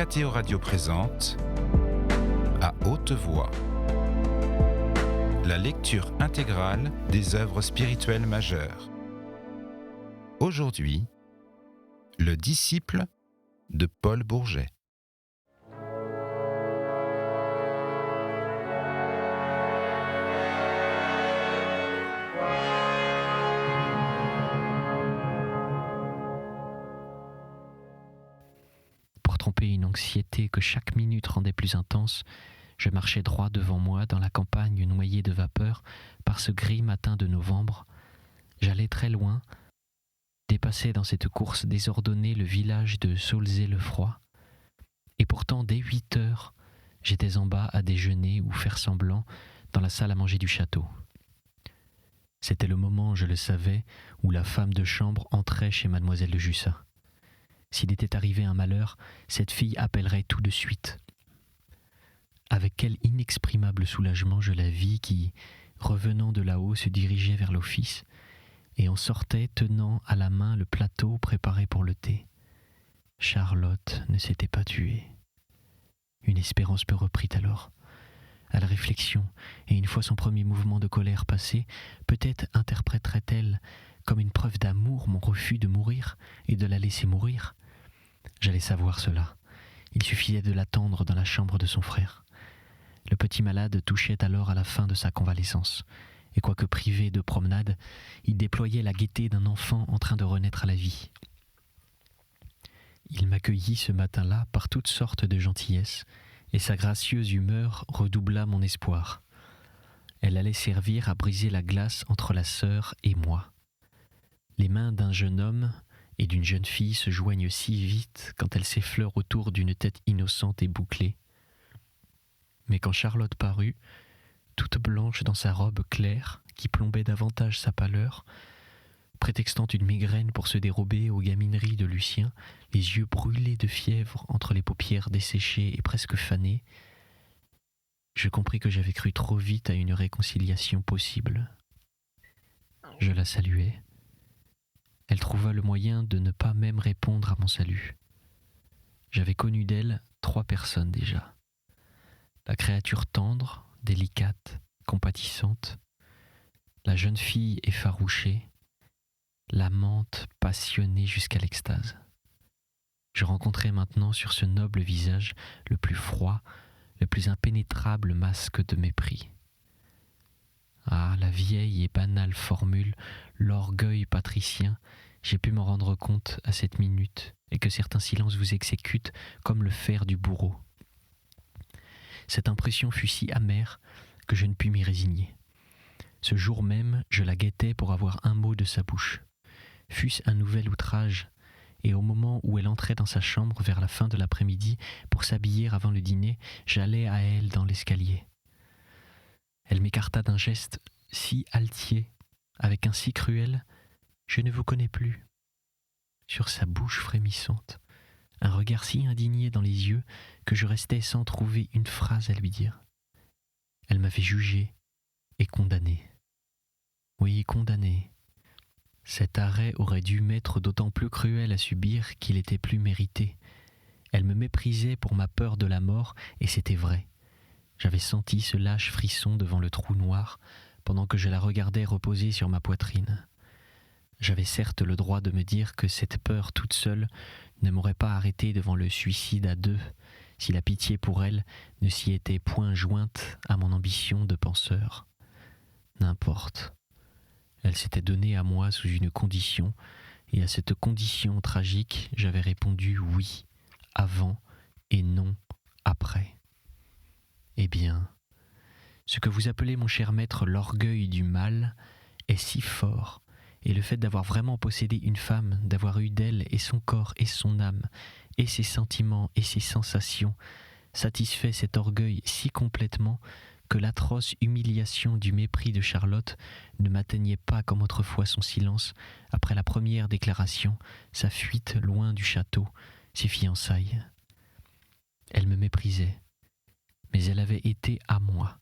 Mathéo Radio présente À haute voix la lecture intégrale des œuvres spirituelles majeures. Aujourd'hui, le disciple de Paul Bourget. Pour tromper une anxiété que chaque minute rendait plus intense, je marchais droit devant moi dans la campagne noyée de vapeur par ce gris matin de novembre. J'allais très loin, dépassais dans cette course désordonnée le village de Saulzay-le-Froid. Et pourtant, dès 8 heures, j'étais en bas à déjeuner ou faire semblant dans la salle à manger du château. C'était le moment, je le savais, où la femme de chambre entrait chez mademoiselle de Jussat. S'il était arrivé un malheur, cette fille appellerait tout de suite. Avec quel inexprimable soulagement je la vis qui, revenant de là-haut, se dirigeait vers l'office et en sortait tenant à la main le plateau préparé pour le thé. Charlotte ne s'était pas tuée. Une espérance me reprit alors. À la réflexion, et une fois son premier mouvement de colère passé, peut-être interpréterait-elle comme une preuve d'amour mon refus de mourir et de la laisser mourir. J'allais savoir cela. Il suffisait de l'attendre dans la chambre de son frère. Le petit malade touchait alors à la fin de sa convalescence, et quoique privé de promenade, il déployait la gaieté d'un enfant en train de renaître à la vie. Il m'accueillit ce matin-là par toutes sortes de gentillesses, et sa gracieuse humeur redoubla mon espoir. Elle allait servir à briser la glace entre la sœur et moi. Les mains d'un jeune homme et d'une jeune fille se joignent si vite quand elles s'effleurent autour d'une tête innocente et bouclée. Mais quand Charlotte parut, toute blanche dans sa robe claire, qui plombait davantage sa pâleur, prétextant une migraine pour se dérober aux gamineries de Lucien, les yeux brûlés de fièvre entre les paupières desséchées et presque fanées, je compris que j'avais cru trop vite à une réconciliation possible. Je la saluai. Elle trouva le moyen de ne pas même répondre à mon salut. J'avais connu d'elle 3 personnes déjà. La créature tendre, délicate, compatissante, la jeune fille effarouchée, l'amante passionnée jusqu'à l'extase. Je rencontrais maintenant sur ce noble visage le plus froid, le plus impénétrable masque de mépris. Ah, la vieille et banale formule, l'orgueil patricien, j'ai pu m'en rendre compte à cette minute, et que certains silences vous exécutent comme le fer du bourreau. Cette impression fut si amère que je ne pus m'y résigner. Ce jour même, je la guettais pour avoir un mot de sa bouche. Fût-ce un nouvel outrage, et au moment où elle entrait dans sa chambre vers la fin de l'après-midi pour s'habiller avant le dîner, j'allais à elle dans l'escalier. Elle m'écarta d'un geste si altier, avec un si cruel « Je ne vous connais plus ». Sur sa bouche frémissante, un regard si indigné dans les yeux que je restais sans trouver une phrase à lui dire. Elle m'avait jugé et condamné. Oui, condamné. Cet arrêt aurait dû m'être d'autant plus cruel à subir qu'il était plus mérité. Elle me méprisait pour ma peur de la mort, et c'était vrai. J'avais senti ce lâche frisson devant le trou noir, pendant que je la regardais reposer sur ma poitrine. J'avais certes le droit de me dire que cette peur toute seule ne m'aurait pas arrêté devant le suicide à 2, si la pitié pour elle ne s'y était point jointe à mon ambition de penseur. N'importe. Elle s'était donnée à moi sous une condition, et à cette condition tragique, j'avais répondu oui, avant, et non, après. Eh bien, ce que vous appelez, mon cher maître, l'orgueil du mal, est si fort, et le fait d'avoir vraiment possédé une femme, d'avoir eu d'elle et son corps et son âme, et ses sentiments et ses sensations, satisfait cet orgueil si complètement que l'atroce humiliation du mépris de Charlotte ne m'atteignait pas comme autrefois son silence après la première déclaration, sa fuite loin du château, ses fiançailles. Elle me méprisait, mais elle avait été à moi.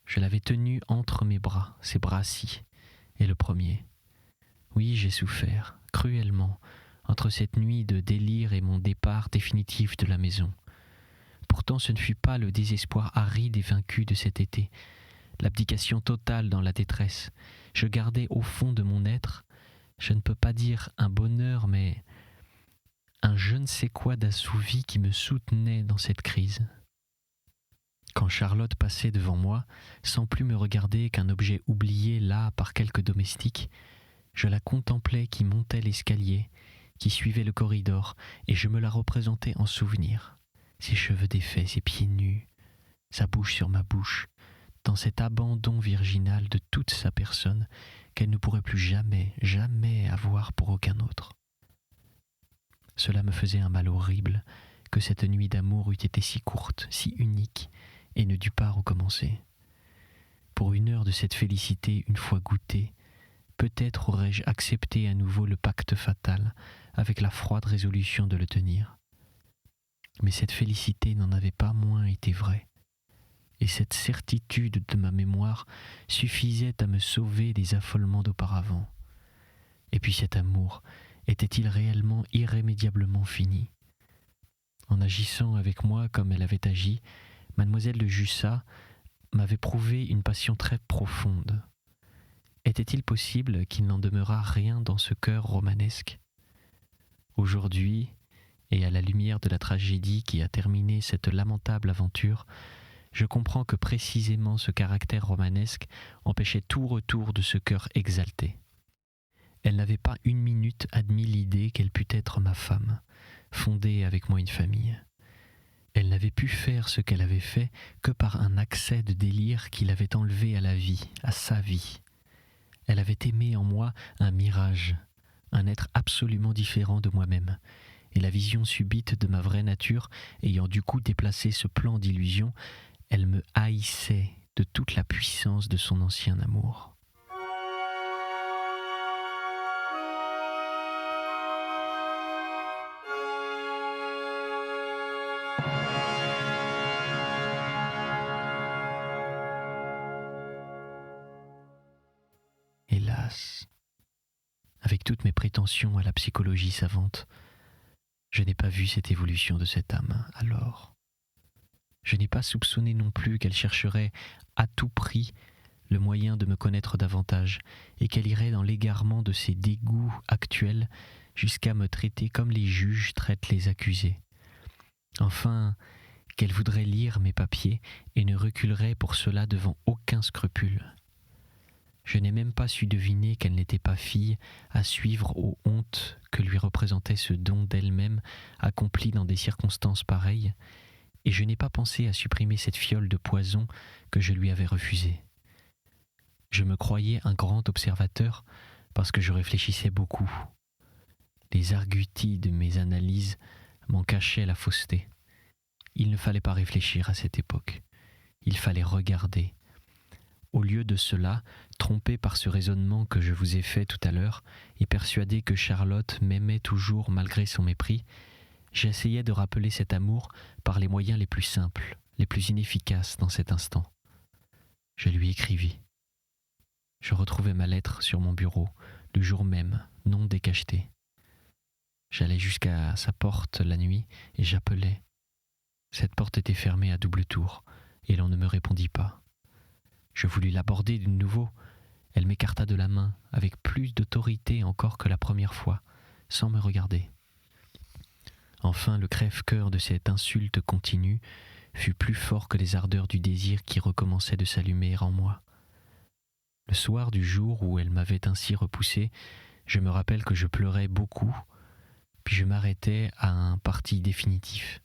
Je l'avais tenue entre mes bras, ses bras-ci, et le premier. Oui, j'ai souffert, cruellement, entre cette nuit de délire et mon départ définitif de la maison. Pourtant ce ne fut pas le désespoir aride et vaincu de cet été, l'abdication totale dans la détresse. Je gardais au fond de mon être, je ne peux pas dire un bonheur, mais un je ne sais quoi d'assouvi qui me soutenait dans cette crise. Quand Charlotte passait devant moi, sans plus me regarder qu'un objet oublié là par quelque domestique, je la contemplais qui montait l'escalier, qui suivait le corridor, et je me la représentais en souvenir. Ses cheveux défaits, ses pieds nus, sa bouche sur ma bouche, dans cet abandon virginal de toute sa personne qu'elle ne pourrait plus jamais, jamais avoir pour aucun autre. Cela me faisait un mal horrible que cette nuit d'amour eût été si courte, si unique, et ne dût pas recommencer. Pour une heure de cette félicité une fois goûtée, peut-être aurais-je accepté à nouveau le pacte fatal avec la froide résolution de le tenir. Mais cette félicité n'en avait pas moins été vraie, et cette certitude de ma mémoire suffisait à me sauver des affolements d'auparavant. Et puis cet amour était-il réellement irrémédiablement fini ? En agissant avec moi comme elle avait agi, mademoiselle de Jussat m'avait prouvé une passion très profonde. Était-il possible qu'il n'en demeurât rien dans ce cœur romanesque ? Aujourd'hui, et à la lumière de la tragédie qui a terminé cette lamentable aventure, je comprends que précisément ce caractère romanesque empêchait tout retour de ce cœur exalté. Elle n'avait pas une minute admis l'idée qu'elle pût être ma femme, fonder avec moi une famille. Elle n'avait pu faire ce qu'elle avait fait que par un accès de délire qui l'avait enlevée à la vie, à sa vie. Elle avait aimé en moi un mirage, un être absolument différent de moi-même, et la vision subite de ma vraie nature ayant du coup déplacé ce plan d'illusion, elle me haïssait de toute la puissance de son ancien amour. Hélas, avec toutes mes prétentions à la psychologie savante, je n'ai pas vu cette évolution de cette âme alors. Je n'ai pas soupçonné non plus qu'elle chercherait à tout prix le moyen de me connaître davantage et qu'elle irait dans l'égarement de ses dégoûts actuels jusqu'à me traiter comme les juges traitent les accusés. Enfin, qu'elle voudrait lire mes papiers et ne reculerait pour cela devant aucun scrupule. Je n'ai même pas su deviner qu'elle n'était pas fille à suivre aux hontes que lui représentait ce don d'elle-même accompli dans des circonstances pareilles, et je n'ai pas pensé à supprimer cette fiole de poison que je lui avais refusée. Je me croyais un grand observateur parce que je réfléchissais beaucoup. Les arguties de mes analyses m'en cachaient la fausseté. Il ne fallait pas réfléchir à cette époque. Il fallait regarder. Au lieu de cela, trompé par ce raisonnement que je vous ai fait tout à l'heure et persuadé que Charlotte m'aimait toujours malgré son mépris, j'essayais de rappeler cet amour par les moyens les plus simples, les plus inefficaces dans cet instant. Je lui écrivis. Je retrouvai ma lettre sur mon bureau, le jour même, non décachetée. J'allais jusqu'à sa porte la nuit et j'appelais. Cette porte était fermée à double tour et l'on ne me répondit pas. Je voulus l'aborder de nouveau. Elle m'écarta de la main, avec plus d'autorité encore que la première fois, sans me regarder. Enfin, le crève-cœur de cette insulte continue fut plus fort que les ardeurs du désir qui recommençaient de s'allumer en moi. Le soir du jour où elle m'avait ainsi repoussé, je me rappelle que je pleurais beaucoup, puis je m'arrêtais à un parti définitif.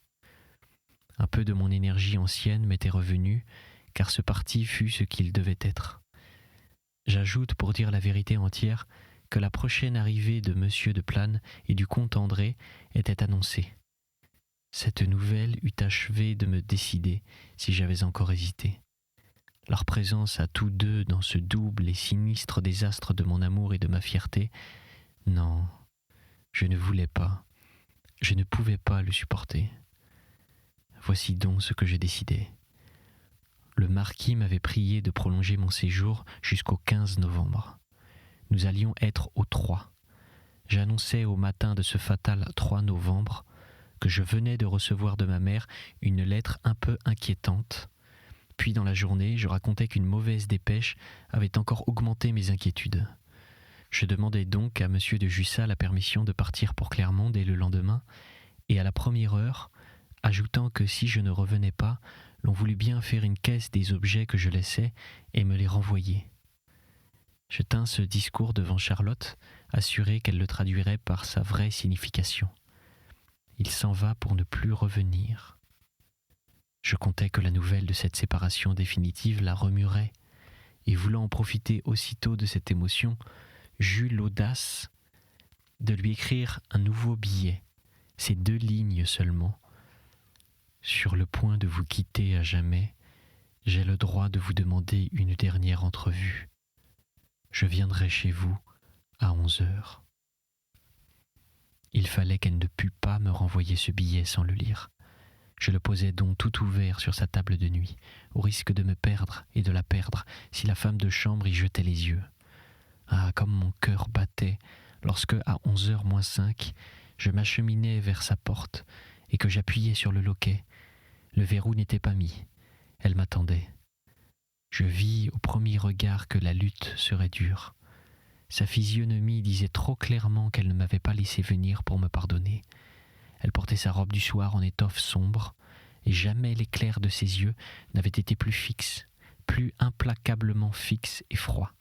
Un peu de mon énergie ancienne m'était revenue, car ce parti fut ce qu'il devait être. J'ajoute, pour dire la vérité entière, que la prochaine arrivée de Monsieur de Plane et du comte André était annoncée. Cette nouvelle eût achevé de me décider si j'avais encore hésité. Leur présence à tous deux dans ce double et sinistre désastre de mon amour et de ma fierté, non, je ne voulais pas, je ne pouvais pas le supporter. Voici donc ce que j'ai décidé. Le marquis m'avait prié de prolonger mon séjour jusqu'au 15 novembre. Nous allions être au 3. J'annonçais au matin de ce fatal 3 novembre que je venais de recevoir de ma mère une lettre un peu inquiétante. Puis dans la journée, je racontais qu'une mauvaise dépêche avait encore augmenté mes inquiétudes. Je demandais donc à M. de Jussat la permission de partir pour Clermont dès le lendemain, et à la première heure, ajoutant que si je ne revenais pas, l'on voulut bien faire une caisse des objets que je laissais et me les renvoyer. Je tins ce discours devant Charlotte, assurée qu'elle le traduirait par sa vraie signification. Il s'en va pour ne plus revenir. Je comptais que la nouvelle de cette séparation définitive la remuerait, et voulant en profiter aussitôt de cette émotion, j'eus l'audace de lui écrire un nouveau billet, ces 2 lignes seulement. Sur le point de vous quitter à jamais, j'ai le droit de vous demander une dernière entrevue. Je viendrai chez vous à 11h. Il fallait qu'elle ne pût pas me renvoyer ce billet sans le lire. Je le posai donc tout ouvert sur sa table de nuit, au risque de me perdre et de la perdre si la femme de chambre y jetait les yeux. Ah, comme mon cœur battait lorsque, à 11h moins 5, je m'acheminai vers sa porte et que j'appuyai sur le loquet. Le verrou n'était pas mis. Elle m'attendait. Je vis au premier regard que la lutte serait dure. Sa physionomie disait trop clairement qu'elle ne m'avait pas laissé venir pour me pardonner. Elle portait sa robe du soir en étoffe sombre, et jamais l'éclair de ses yeux n'avait été plus fixe, plus implacablement fixe et froid.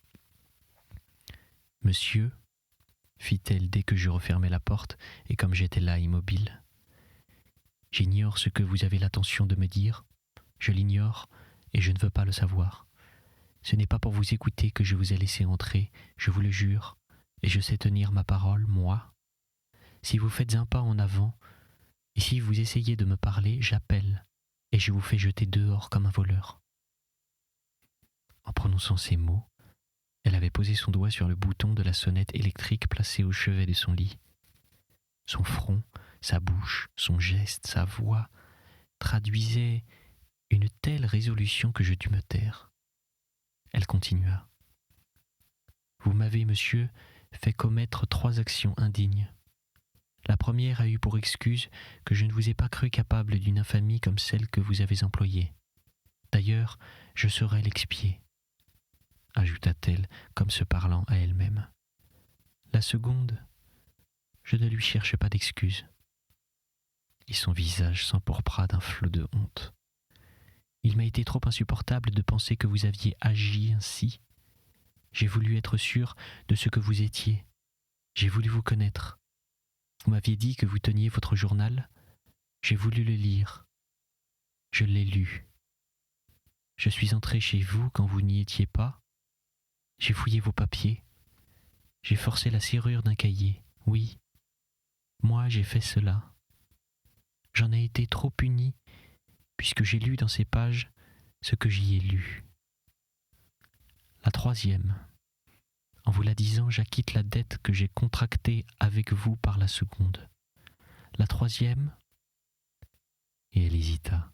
« Monsieur, fit-elle dès que je refermai la porte, et comme j'étais là immobile, j'ignore ce que vous avez l'intention de me dire, je l'ignore, et je ne veux pas le savoir. Ce n'est pas pour vous écouter que je vous ai laissé entrer, je vous le jure, et je sais tenir ma parole, moi. Si vous faites un pas en avant, et si vous essayez de me parler, j'appelle, et je vous fais jeter dehors comme un voleur. » En prononçant ces mots, elle avait posé son doigt sur le bouton de la sonnette électrique placée au chevet de son lit. Son front, sa bouche, son geste, sa voix traduisaient une telle résolution que je dus me taire. Elle continua. « Vous m'avez, monsieur, fait commettre 3 actions indignes. La première a eu pour excuse que je ne vous ai pas cru capable d'une infamie comme celle que vous avez employée. D'ailleurs, je saurai l'expier, ajouta-t-elle comme se parlant à elle-même. La seconde, je ne lui cherche pas d'excuse. » Et son visage s'empourpra d'un flot de honte. « Il m'a été trop insupportable de penser que vous aviez agi ainsi. J'ai voulu être sûr de ce que vous étiez. J'ai voulu vous connaître. Vous m'aviez dit que vous teniez votre journal. J'ai voulu le lire. Je l'ai lu. Je suis entré chez vous quand vous n'y étiez pas. J'ai fouillé vos papiers. J'ai forcé la serrure d'un cahier. Oui, moi j'ai fait cela. J'en ai été trop puni, puisque j'ai lu dans ces pages ce que j'y ai lu. La troisième. En vous la disant, j'acquitte la dette que j'ai contractée avec vous par la seconde. La troisième, et elle hésita.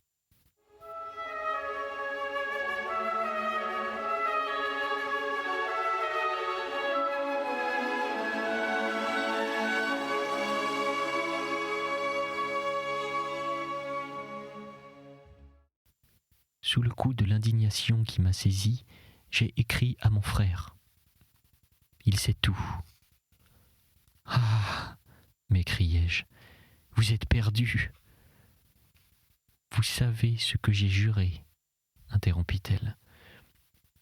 Sous le coup de l'indignation qui m'a saisi, j'ai écrit à mon frère. Il sait tout. « Ah !» m'écriai-je, « vous êtes perdu !»« Vous savez ce que j'ai juré, » interrompit-elle,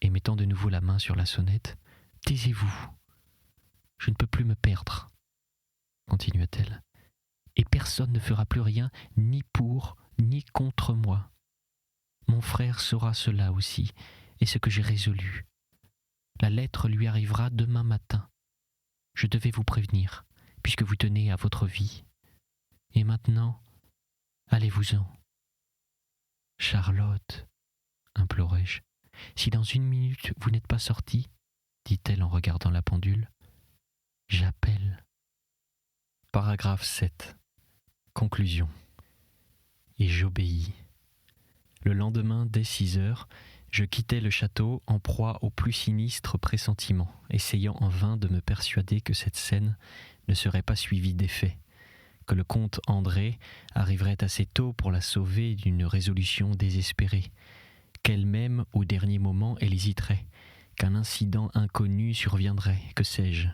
et mettant de nouveau la main sur la sonnette. « Taisez-vous, je ne peux plus me perdre, » continua-t-elle, « et personne ne fera plus rien, ni pour, ni contre moi. Mon frère saura cela aussi, et ce que j'ai résolu. La lettre lui arrivera demain matin. Je devais vous prévenir, puisque vous tenez à votre vie. Et maintenant, allez-vous-en. » « Charlotte, implorai-je, si dans 1 minute vous n'êtes pas sortie, dit-elle en regardant la pendule, j'appelle. » Paragraphe 7. Conclusion. Et j'obéis. Le lendemain, dès 6h, je quittai le château en proie au plus sinistre pressentiment, essayant en vain de me persuader que cette scène ne serait pas suivi d'effet, que le comte André arriverait assez tôt pour la sauver d'une résolution désespérée, qu'elle-même, au dernier moment, elle hésiterait, qu'un incident inconnu surviendrait, que sais-je.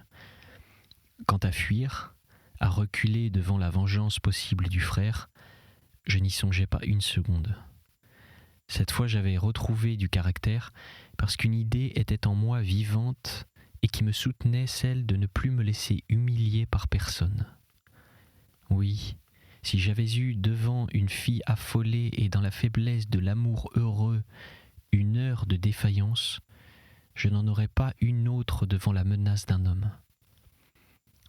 Quant à fuir, à reculer devant la vengeance possible du frère, je n'y songeais pas une seconde. Cette fois, j'avais retrouvé du caractère parce qu'une idée était en moi vivante et qui me soutenait, celle de ne plus me laisser humilier par personne. Oui, si j'avais eu devant une fille affolée et dans la faiblesse de l'amour heureux une heure de défaillance, je n'en aurais pas une autre devant la menace d'un homme.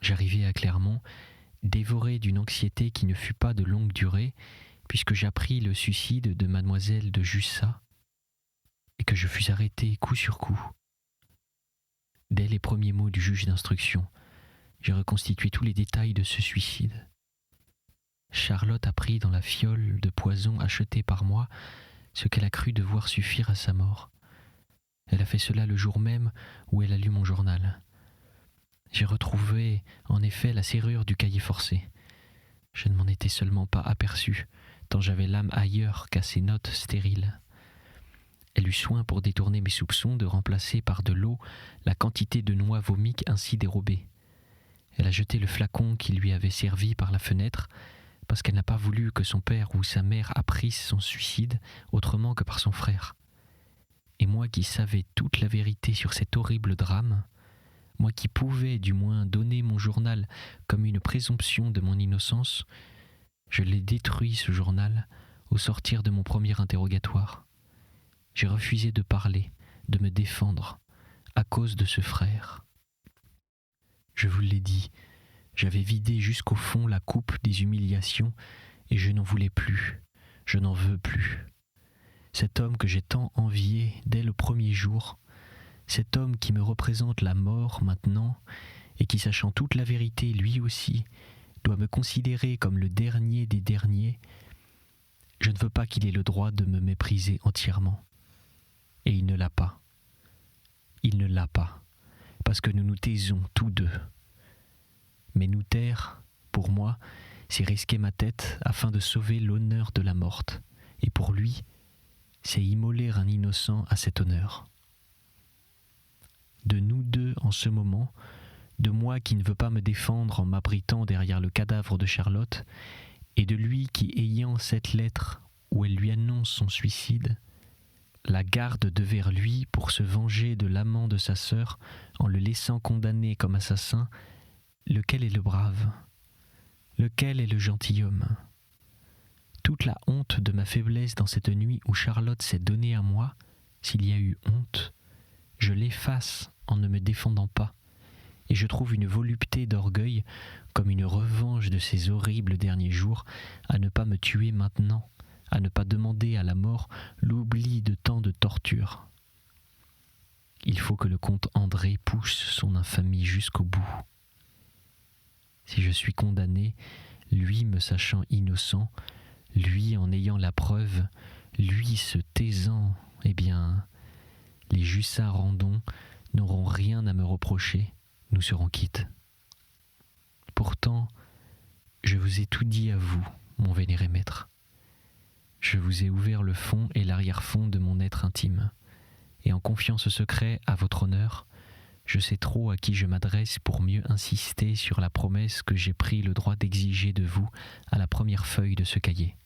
J'arrivai à Clermont, dévoré d'une anxiété qui ne fut pas de longue durée, puisque j'appris le suicide de mademoiselle de Jussat, et que je fus arrêté coup sur coup. Dès les premiers mots du juge d'instruction, j'ai reconstitué tous les détails de ce suicide. Charlotte a pris dans la fiole de poison achetée par moi ce qu'elle a cru devoir suffire à sa mort. Elle a fait cela le jour même où elle a lu mon journal. J'ai retrouvé en effet la serrure du cahier forcé. Je ne m'en étais seulement pas aperçu, tant j'avais l'âme ailleurs qu'à ces notes stériles. Elle eut soin pour détourner mes soupçons de remplacer par de l'eau la quantité de noix vomiques ainsi dérobée. Elle a jeté le flacon qui lui avait servi par la fenêtre, parce qu'elle n'a pas voulu que son père ou sa mère apprissent son suicide autrement que par son frère. Et moi qui savais toute la vérité sur cet horrible drame, moi qui pouvais du moins donner mon journal comme une présomption de mon innocence, je l'ai détruit ce journal au sortir de mon premier interrogatoire. J'ai refusé de parler, de me défendre, à cause de ce frère. Je vous l'ai dit, j'avais vidé jusqu'au fond la coupe des humiliations et je n'en voulais plus, je n'en veux plus. Cet homme que j'ai tant envié dès le premier jour, cet homme qui me représente la mort maintenant et qui, sachant toute la vérité lui aussi, doit me considérer comme le dernier des derniers, je ne veux pas qu'il ait le droit de me mépriser entièrement. Et il ne l'a pas. Il ne l'a pas, parce que nous nous taisons tous deux. Mais nous taire, pour moi, c'est risquer ma tête afin de sauver l'honneur de la morte, et pour lui, c'est immoler un innocent à cet honneur. De nous deux en ce moment, de moi qui ne veux pas me défendre en m'abritant derrière le cadavre de Charlotte, et de lui qui, ayant cette lettre où elle lui annonce son suicide, la garde devers lui pour se venger de l'amant de sa sœur en le laissant condamner comme assassin, lequel est le brave? Lequel est le gentilhomme? Toute la honte de ma faiblesse dans cette nuit où Charlotte s'est donnée à moi, s'il y a eu honte, je l'efface en ne me défendant pas, et je trouve une volupté d'orgueil comme une revanche de ces horribles derniers jours à ne pas me tuer maintenant, à ne pas demander à la mort l'oubli de tant de tortures. Il faut que le comte André pousse son infamie jusqu'au bout. Si je suis condamné, lui me sachant innocent, lui en ayant la preuve, lui se taisant, eh bien, les Jussat-Randon n'auront rien à me reprocher, nous serons quittes. Pourtant, je vous ai tout dit à vous, mon vénéré maître. Je vous ai ouvert le fond et l'arrière-fond de mon être intime, et en confiant ce secret à votre honneur, je sais trop à qui je m'adresse pour mieux insister sur la promesse que j'ai pris le droit d'exiger de vous à la première feuille de ce cahier.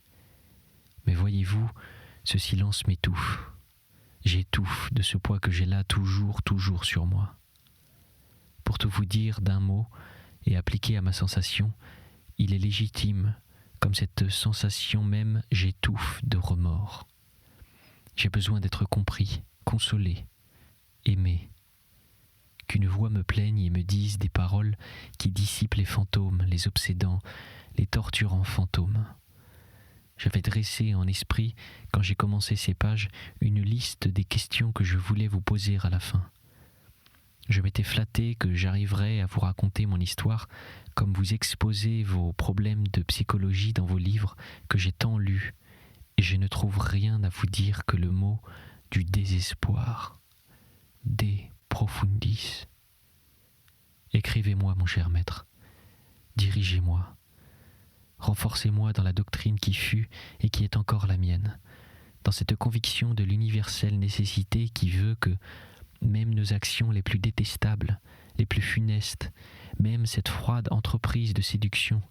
Mais voyez-vous, ce silence m'étouffe. J'étouffe de ce poids que j'ai là toujours sur moi. Pour tout vous dire d'un mot, et appliqué à ma sensation, il est légitime, comme cette sensation même, j'étouffe de remords. J'ai besoin d'être compris, consolé, aimé. Qu'une voix me plaigne et me dise des paroles qui dissipent les fantômes, les obsédants, les torturants fantômes. J'avais dressé en esprit, quand j'ai commencé ces pages, une liste des questions que je voulais vous poser à la fin. Je m'étais flatté que j'arriverais à vous raconter mon histoire comme vous exposez vos problèmes de psychologie dans vos livres que j'ai tant lus, et je ne trouve rien à vous dire que le mot du désespoir. De profundis. Écrivez-moi, mon cher maître, dirigez-moi. Renforcez-moi dans la doctrine qui fut et qui est encore la mienne, dans cette conviction de l'universelle nécessité qui veut que même nos actions les plus détestables, les plus funestes, même cette froide entreprise de séduction,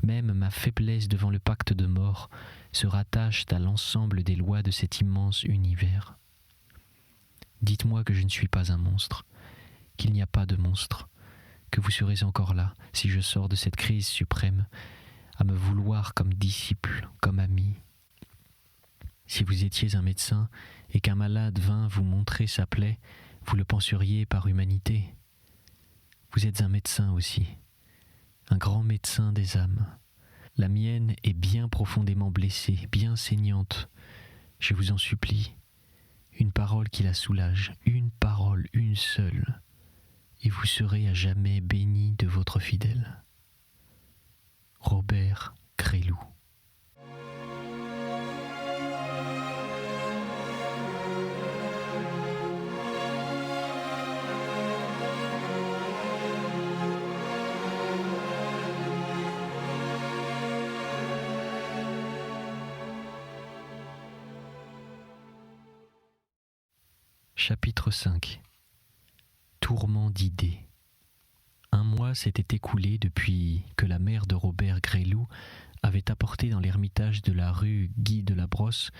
même ma faiblesse devant le pacte de mort, se rattachent à l'ensemble des lois de cet immense univers. Dites-moi que je ne suis pas un monstre, qu'il n'y a pas de monstre, que vous serez encore là si je sors de cette crise suprême, à me vouloir comme disciple, comme ami. Si vous étiez un médecin et qu'un malade vint vous montrer sa plaie, vous le panseriez par humanité. Vous êtes un médecin aussi, un grand médecin des âmes. La mienne est bien profondément blessée, bien saignante. Je vous en supplie, une parole qui la soulage, une parole, une seule, et vous serez à jamais béni de votre fidèle. Robert Gresloup. Chapitre 5. Tourment d'idées. Un mois s'était écoulé depuis que la mère de Robert Gresloup avait apporté dans l'ermitage de la rue Guy de la Brosse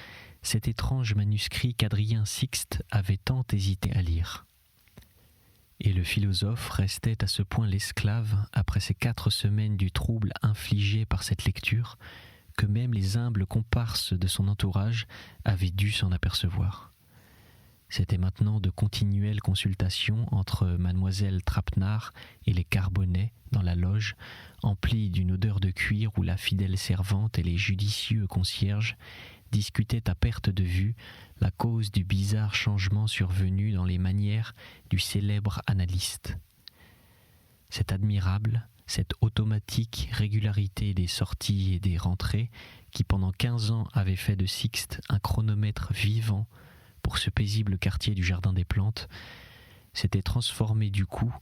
cet étrange manuscrit qu'Adrien Sixte avait tant hésité à lire. Et le philosophe restait à ce point l'esclave, après ces 4 semaines du trouble infligé par cette lecture, que même les humbles comparses de son entourage avaient dû s'en apercevoir. C'était maintenant de continuelles consultations entre mademoiselle Trapenard et les Carbonnet dans la loge, emplie d'une odeur de cuir où la fidèle servante et les judicieux concierges discutaient à perte de vue la cause du bizarre changement survenu dans les manières du célèbre analyste. Cette admirable, cette automatique régularité des sorties et des rentrées qui pendant 15 ans avait fait de Sixte un chronomètre vivant pour ce paisible quartier du Jardin des Plantes, s'était transformé du coup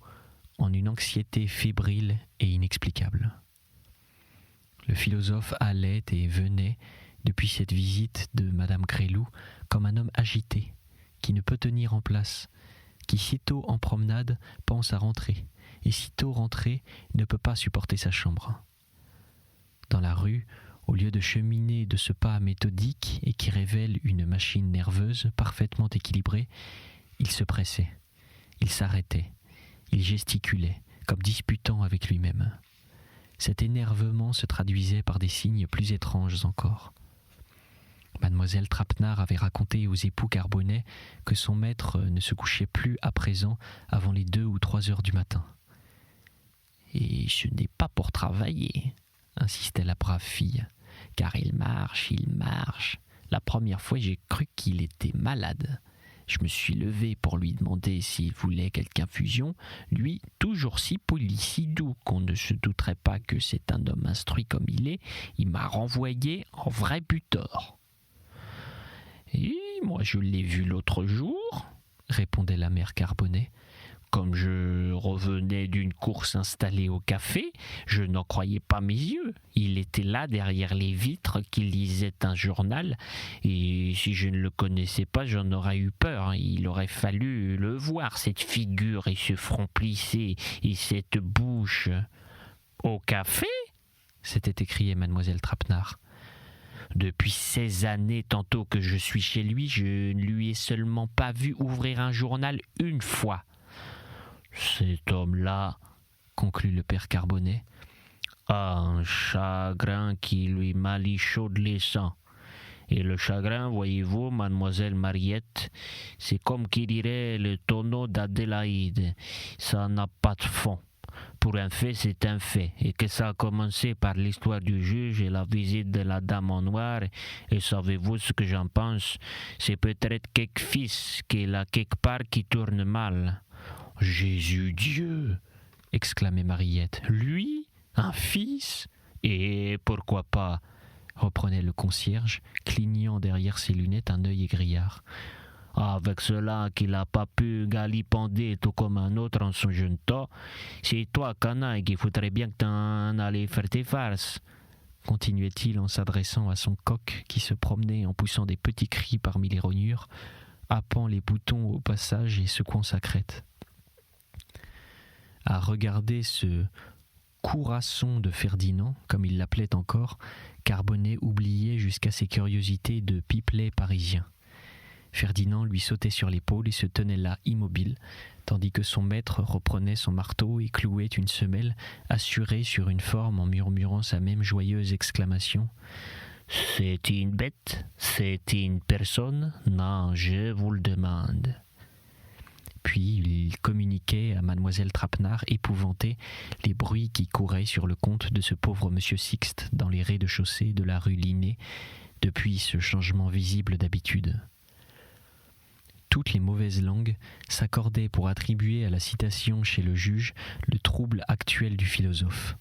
en une anxiété fébrile et inexplicable. Le philosophe allait et venait, depuis cette visite de Madame Gresloup, comme un homme agité, qui ne peut tenir en place, qui sitôt en promenade pense à rentrer, et sitôt rentré ne peut pas supporter sa chambre. Dans la rue, au lieu de cheminer de ce pas méthodique et qui révèle une machine nerveuse parfaitement équilibrée, il se pressait, il s'arrêtait, il gesticulait, comme disputant avec lui-même. Cet énervement se traduisait par des signes plus étranges encore. Mademoiselle Trapenard avait raconté aux époux Carbonnet que son maître ne se couchait plus à présent avant les 2 ou 3 heures du matin. « Et ce n'est pas pour travailler », insistait la brave fille, « car il marche. La première fois, j'ai cru qu'il était malade. Je me suis levé pour lui demander s'il voulait quelque infusion. Lui, toujours si poli, si doux, qu'on ne se douterait pas que c'est un homme instruit comme il m'a renvoyé en vrai butor. »« Et moi, je l'ai vu l'autre jour, » répondait la mère Carbonnet. Comme je revenais d'une course installée au café, je n'en croyais pas mes yeux. Il était là derrière les vitres qui lisait un journal et si je ne le connaissais pas, j'en aurais eu peur. Il aurait fallu le voir, cette figure et ce front plissé et cette bouche. « Au café ?» s'était écriée mademoiselle Trapenard. Depuis 16 années, tantôt que je suis chez lui, je ne lui ai seulement pas vu ouvrir un journal une fois. Cet homme-là, conclut le père Carbonnet, a un chagrin qui lui malichaude les sangs. Et le chagrin, voyez-vous, mademoiselle Mariette, c'est comme qui dirait le tonneau d'Adélaïde. Ça n'a pas de fond. Pour un fait, c'est un fait. Et que ça a commencé par l'histoire du juge et la visite de la dame en noir. Et savez-vous ce que j'en pense? C'est peut-être quelque fils qu'il a quelque part qui tourne mal. Jésus Dieu, exclamait Mariette. Lui, un fils? Et pourquoi pas? Reprenait le concierge, clignant derrière ses lunettes un œil égrillard. Avec cela qu'il n'a pas pu galipender tout comme un autre en son jeune temps, c'est toi, canaille, qu'il faudrait bien que t'en allais faire tes farces. Continuait-il en s'adressant à son coq qui se promenait en poussant des petits cris parmi les rognures, happant les boutons au passage et secouant sa crête. À regarder ce courasson de Ferdinand, comme il l'appelait encore, Carbonnet oubliait jusqu'à ses curiosités de pipelet parisien. Ferdinand lui sautait sur l'épaule et se tenait là immobile, tandis que son maître reprenait son marteau et clouait une semelle assurée sur une forme en murmurant sa même joyeuse exclamation. « C'est une bête? C'est une personne? Non, je vous le demande. » Puis il communiquait à mademoiselle Trapenard, épouvantée, les bruits qui couraient sur le compte de ce pauvre monsieur Sixte dans les rez-de-chaussée de la rue Linné, depuis ce changement visible d'habitude. Toutes les mauvaises langues s'accordaient pour attribuer à la citation chez le juge le trouble actuel du philosophe.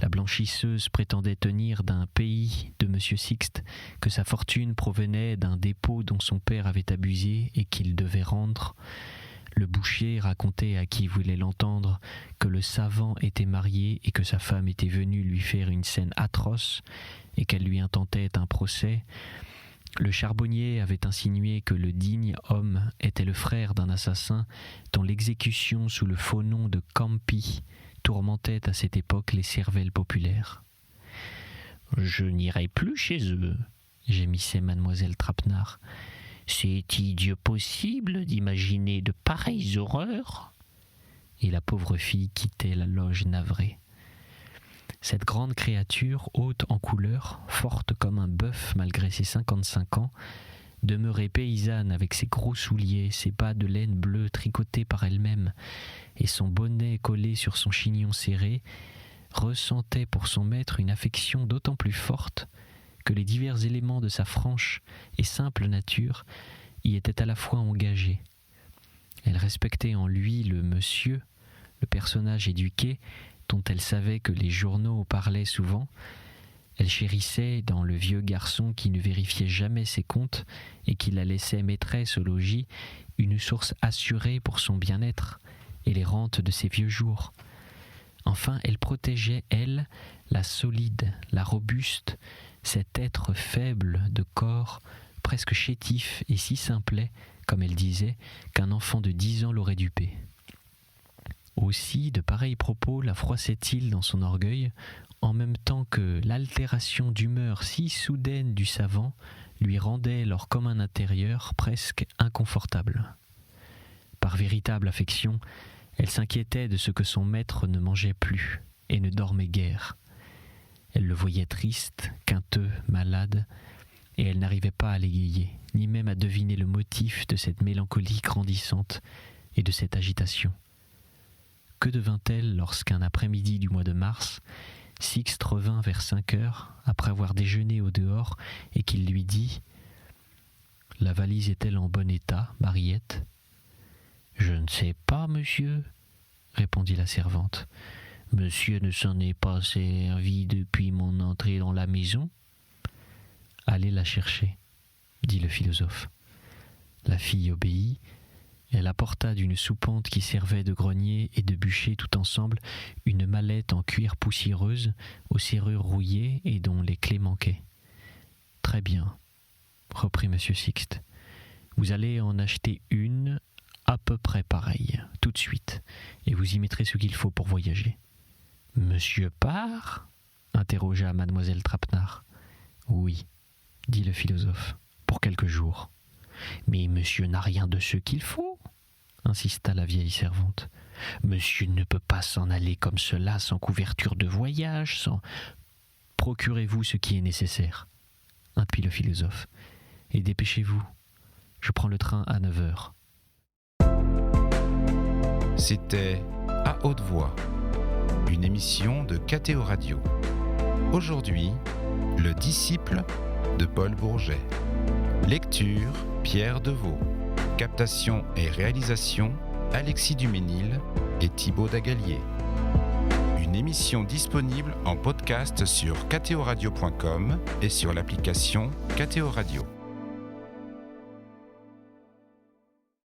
La blanchisseuse prétendait tenir d'un pays de monsieur Sixte, que sa fortune provenait d'un dépôt dont son père avait abusé et qu'il devait rendre. Le boucher racontait à qui voulait l'entendre que le savant était marié et que sa femme était venue lui faire une scène atroce et qu'elle lui intentait un procès. Le charbonnier avait insinué que le digne homme était le frère d'un assassin dont l'exécution sous le faux nom de Campi tourmentait à cette époque les cervelles populaires. « Je n'irai plus chez eux, » gémissait mademoiselle Trapenard. « C'est-il Dieu possible d'imaginer de pareilles horreurs ?» Et la pauvre fille quittait la loge navrée. Cette grande créature, haute en couleur, forte comme un bœuf malgré ses 55 ans, demeurait paysanne avec ses gros souliers, ses bas de laine bleue tricotés par elle-même et son bonnet collé sur son chignon serré, ressentait pour son maître une affection d'autant plus forte que les divers éléments de sa franche et simple nature y étaient à la fois engagés. Elle respectait en lui le monsieur, le personnage éduqué, dont elle savait que les journaux parlaient souvent. Elle chérissait dans le vieux garçon qui ne vérifiait jamais ses comptes et qui la laissait maîtresse au logis une source assurée pour son bien-être et les rentes de ses vieux jours. Enfin, elle protégeait, elle, la solide, la robuste, cet être faible de corps, presque chétif et si simplet, comme elle disait, qu'un enfant de 10 ans l'aurait dupé. Aussi, de pareils propos la froissaient-ils dans son orgueil, en même temps que l'altération d'humeur si soudaine du savant lui rendait leur commun intérieur presque inconfortable. Par véritable affection, elle s'inquiétait de ce que son maître ne mangeait plus et ne dormait guère. Elle le voyait triste, quinteux, malade, et elle n'arrivait pas à l'égayer, ni même à deviner le motif de cette mélancolie grandissante et de cette agitation. Que devint-elle lorsqu'un après-midi du mois de mars, Sixte revint vers 5 heures, après avoir déjeuné au dehors, et qu'il lui dit « La valise est-elle en bon état, Mariette ?»« Je ne sais pas, monsieur, » répondit la servante. « Monsieur ne s'en est pas servi depuis mon entrée dans la maison ?»« Allez la chercher, » dit le philosophe. La fille obéit. Elle apporta d'une soupente qui servait de grenier et de bûcher tout ensemble une mallette en cuir poussiéreuse, aux serrures rouillées et dont les clés manquaient. « Très bien, » reprit M. Sixte. « Vous allez en acheter une à peu près pareille, tout de suite, et vous y mettrez ce qu'il faut pour voyager. »« Monsieur part ?» interrogea mademoiselle Trapenard. « Oui, » dit le philosophe, « pour quelques jours. »« Mais monsieur n'a rien de ce qu'il faut ?» insista la vieille servante. « Monsieur ne peut pas s'en aller comme cela, sans couverture de voyage, sans... »« Procurez-vous ce qui est nécessaire, » interrompit le philosophe, « et dépêchez-vous, je prends le train à 9 heures. » C'était À haute voix, une émission de KTO Radio. Aujourd'hui, Le disciple de Paul Bourget. Lecture, Pierre Deveau. Captation et réalisation, Alexis Duménil et Thibaut Dagalier. Une émission disponible en podcast sur ktoradio.com et sur l'application KTO Radio.